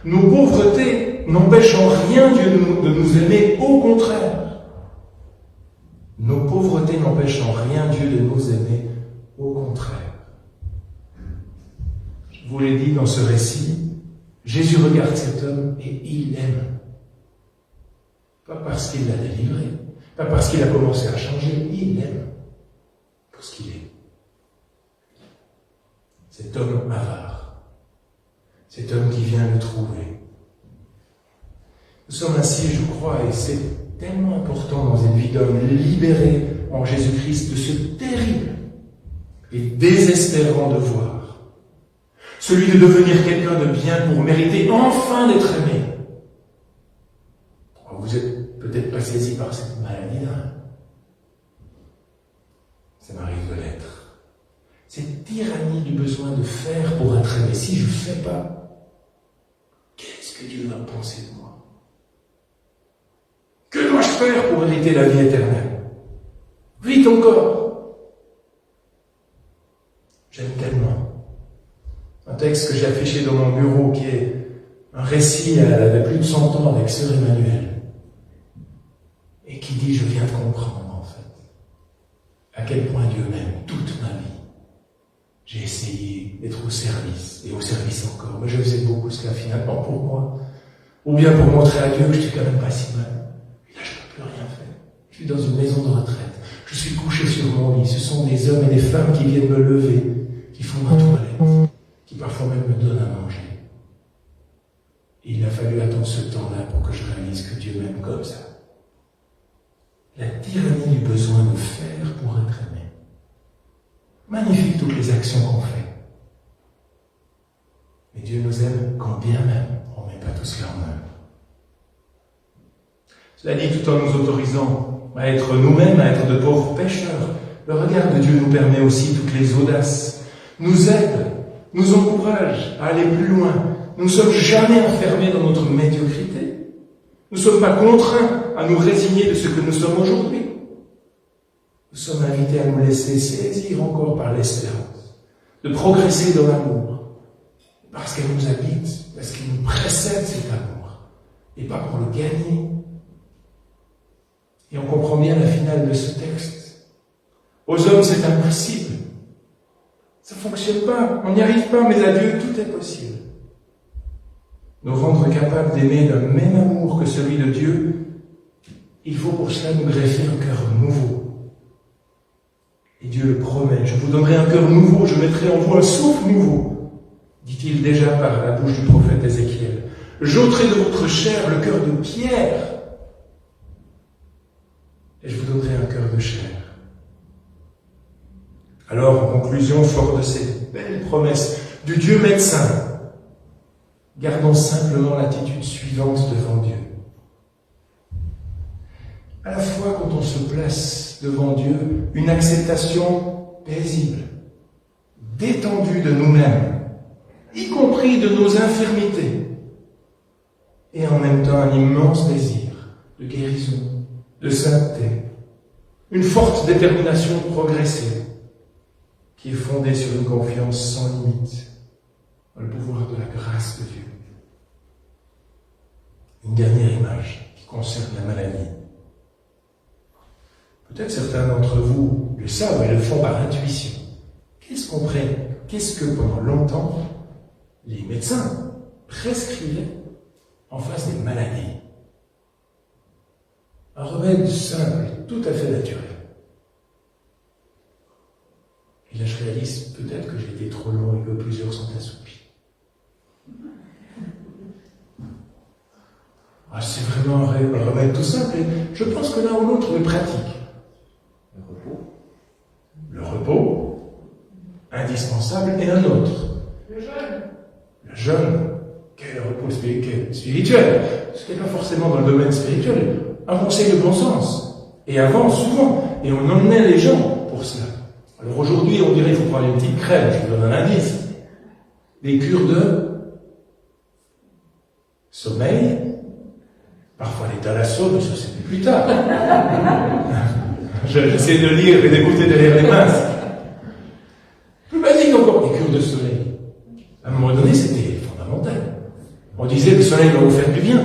Nos pauvretés n'empêchent en rien Dieu de nous aimer, au contraire. Nos pauvretés n'empêchent en rien Dieu de nous aimer, au contraire. Je vous l'ai dit dans ce récit, Jésus regarde cet homme et il l'aime. Pas parce qu'il l'a délivré, pas parce qu'il a commencé à changer, il l'aime pour ce qu'il est. Cet homme avare, cet homme qui vient le trouver. Nous sommes ainsi, je crois, et c'est tellement important dans une vie d'homme, libéré en Jésus-Christ de ce terrible et désespérant devoir. Celui de devenir quelqu'un de bien pour mériter enfin d'être aimé. Vous êtes peut-être pas saisi par cette maladie-là. Ça m'arrive de l'être. Cette tyrannie du besoin de faire pour être aimé. Si je ne fais pas, qu'est-ce que Dieu va penser de moi? Que dois-je faire pour hériter la vie éternelle? Vite encore. J'aime tellement un texte que j'ai affiché dans mon bureau, qui est un récit, elle avait plus de 100 ans, avec sœur Emmanuelle, et qui dit, je viens de comprendre, en fait, à quel point Dieu m'aime toute ma vie. J'ai essayé d'être au service, et au service encore, mais je faisais beaucoup cela finalement pour moi, ou bien pour montrer à Dieu que je suis quand même pas si mal. Et là, je ne peux plus rien faire. Je suis dans une maison de retraite, je suis couché sur mon lit, ce sont des hommes et des femmes qui viennent me lever, qui font ma toilette, qui parfois même me donne à manger. Et il a fallu attendre ce temps-là pour que je réalise que Dieu m'aime comme ça. La tyrannie du besoin de faire pour être aimé. Magnifique toutes les actions qu'on fait. Mais Dieu nous aime quand bien même on ne met pas tout cela en œuvre. Cela dit, tout en nous autorisant à être nous-mêmes, à être de pauvres pécheurs, le regard de Dieu nous permet aussi toutes les audaces, nous aide, nous encourage à aller plus loin. Nous ne sommes jamais enfermés dans notre médiocrité. Nous ne sommes pas contraints à nous résigner de ce que nous sommes aujourd'hui. Nous sommes invités à nous laisser saisir encore par l'espérance, de progresser dans l'amour, parce qu'elle nous habite, parce qu'elle nous précède cet amour, et pas pour le gagner. Et on comprend bien la finale de ce texte. Aux hommes, c'est impossible. Ça ne fonctionne pas, on n'y arrive pas, mais à Dieu, tout est possible. Nous rendre capables d'aimer le même amour que celui de Dieu, il faut pour cela nous greffer un cœur nouveau. Et Dieu le promet, je vous donnerai un cœur nouveau, je mettrai en vous un souffle nouveau, dit-il déjà par la bouche du prophète Ézéchiel. J'ôterai de votre chair le cœur de pierre, et je vous donnerai un cœur de chair. Alors, en conclusion, fort de ces belles promesses du Dieu médecin, gardons simplement l'attitude suivante devant Dieu. À la fois, quand on se place devant Dieu, une acceptation paisible, détendue de nous-mêmes, y compris de nos infirmités, et en même temps un immense désir de guérison, de sainteté, une forte détermination de progresser, qui est fondée sur une confiance sans limite dans le pouvoir de la grâce de Dieu. Une dernière image qui concerne la maladie. Peut-être certains d'entre vous le savent et le font par intuition. Qu'est-ce que pendant longtemps les médecins prescrivaient en face des maladies? Un remède simple, tout à fait naturel. Et là, je réalise peut-être que j'ai été trop long et que plusieurs sont assoupis. C'est vraiment un remède tout simple et je pense que l'un ou l'autre le pratique. Le repos. repos, indispensable, et un autre. Le jeûne. Quel repos spirituel. Ce qui n'est pas forcément dans le domaine spirituel. Un conseil de bon sens. Et avant, souvent. Et on emmenait les gens pour cela. Alors aujourd'hui, on dirait qu'il faut prendre une petite crème. Je vous donne un indice. Des cures de sommeil. Parfois des thalasso, mais ça c'était plus tard. J'essaie de lire et d'écouter derrière les masques. Plus basique encore, des cures de soleil. À un moment donné, c'était fondamental. On disait le soleil va vous faire du bien.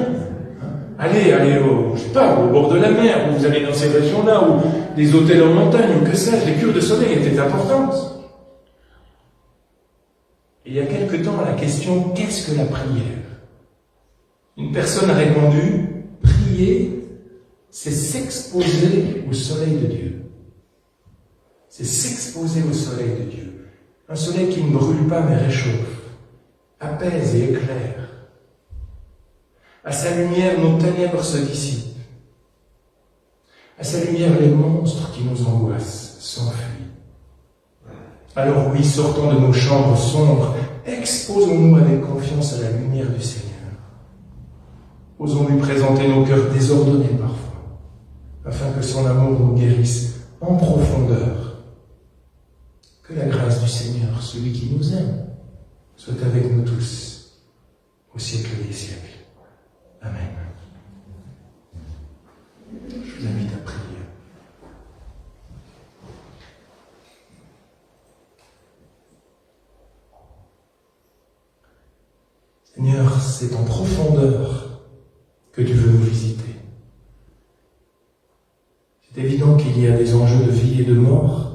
Allez au, je sais pas, au bord de la mer, ou vous allez dans ces régions-là, ou des hôtels en montagne, ou que sais-je, les cures de soleil étaient importantes. Et il y a quelque temps, à la question, qu'est-ce que la prière? Une personne a répondu, prier, c'est s'exposer au soleil de Dieu. C'est s'exposer au soleil de Dieu. Un soleil qui ne brûle pas mais réchauffe, apaise et éclaire. À sa lumière, nos ténèbres se dissipent. À sa lumière, les monstres qui nous angoissent s'enfuient. Alors oui, sortons de nos chambres sombres, exposons-nous avec confiance à la lumière du Seigneur. Osons lui présenter nos cœurs désordonnés parfois, afin que son amour nous guérisse en profondeur. Que la grâce du Seigneur, celui qui nous aime, soit avec nous tous, au siècle des siècles. Amen. Je vous invite à prier. Seigneur, c'est en profondeur que tu veux nous visiter. C'est évident qu'il y a des enjeux de vie et de mort.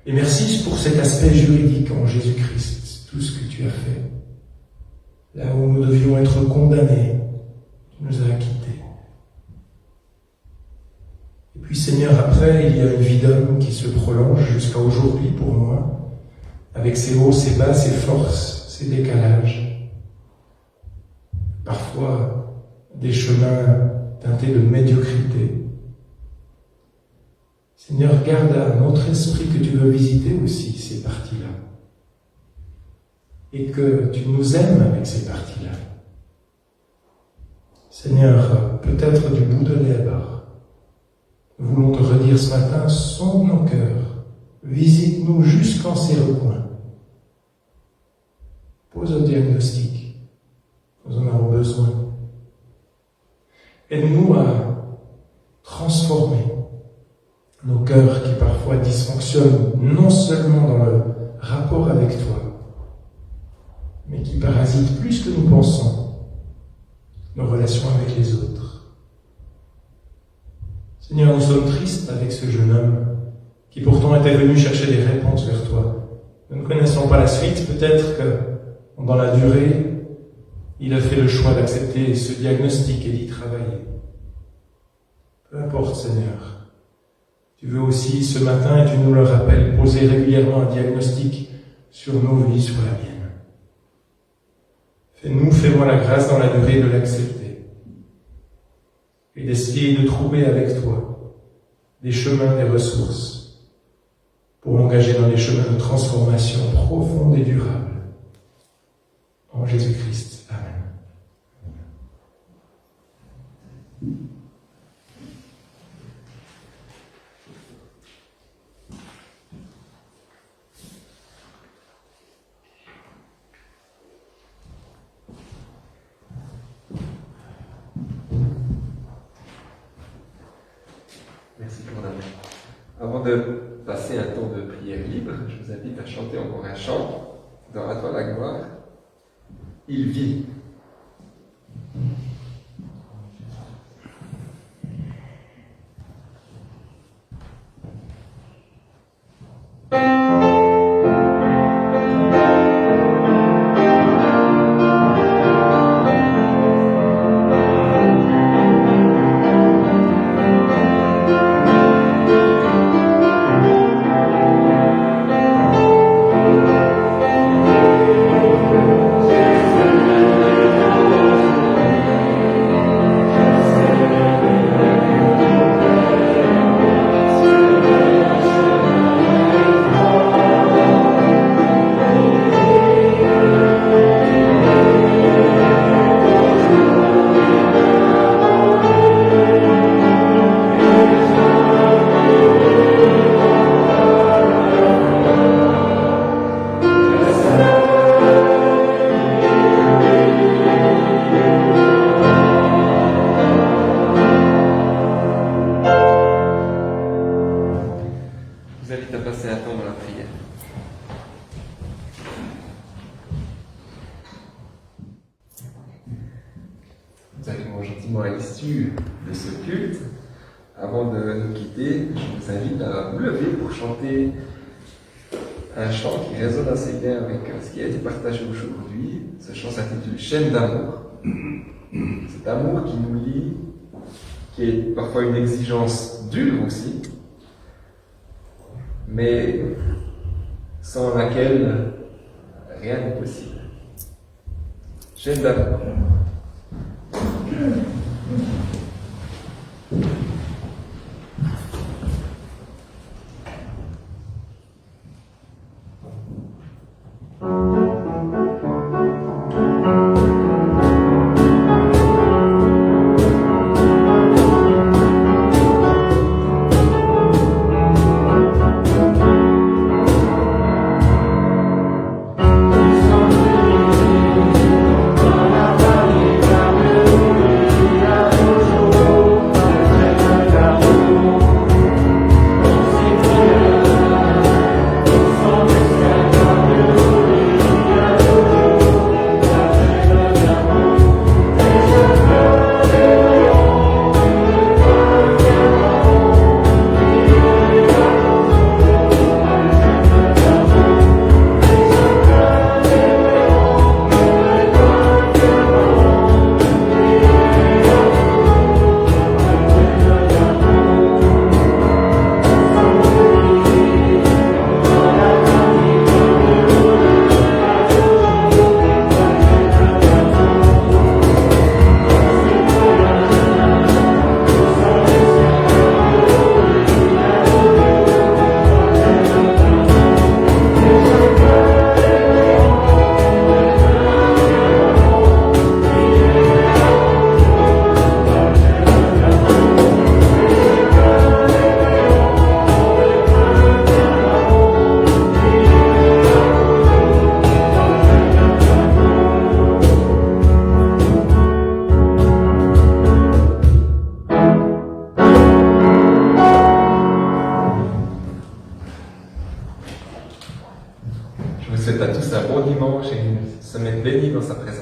Et merci pour cet aspect juridique en Jésus-Christ, tout ce que tu as fait. Là où nous devions être condamnés, tu nous as acquittés. Et puis Seigneur, après, il y a une vie d'homme qui se prolonge jusqu'à aujourd'hui pour moi, avec ses hauts, ses bas, ses forces, ses décalages. Parfois, des chemins teintés de médiocrité. Seigneur, garde à notre esprit que tu veux visiter aussi ces parties-là. Et que tu nous aimes avec ces parties-là. Seigneur, peut-être du bout de lèvres, nous voulons te redire ce matin, sonde nos cœurs, visite-nous jusqu'en ces recoins. Pose un diagnostic, nous en avons besoin. Aide-nous à transformer nos cœurs qui parfois dysfonctionnent, non seulement dans le rapport avec toi, mais qui parasitent plus que nous pensons nos relations avec les autres. Seigneur, nous sommes tristes avec ce jeune homme qui pourtant était venu chercher des réponses vers toi. Nous ne connaissons pas la suite, peut-être que dans la durée, il a fait le choix d'accepter ce diagnostic et d'y travailler. Peu importe, Seigneur. Tu veux aussi, ce matin, et tu nous le rappelles, poser régulièrement un diagnostic sur nos vies, sur la mienne. Fais-moi la grâce dans la durée de l'accepter et d'essayer de trouver avec toi des chemins, des ressources pour m'engager dans des chemins de transformation profonde et durable. En Jésus-Christ. Amen. Merci pour la main. Avant de passer un temps de prière libre, je vous invite à chanter encore un chant dans À toi la gloire. Il vit. vous invite à passer un temps dans la prière. Nous arrivons gentiment à l'issue de ce culte. Avant de nous quitter, je vous invite à vous lever pour chanter un chant qui résonne assez bien avec ce qui a été partagé aujourd'hui. Ce chant s'intitule Chaîne d'amour. Cet amour qui nous lie, qui est parfois une exigence dure aussi, mais sans laquelle rien n'est possible. Chaîne d'amour. Je vous souhaite à tous un bon dimanche et une semaine bénie dans sa présence.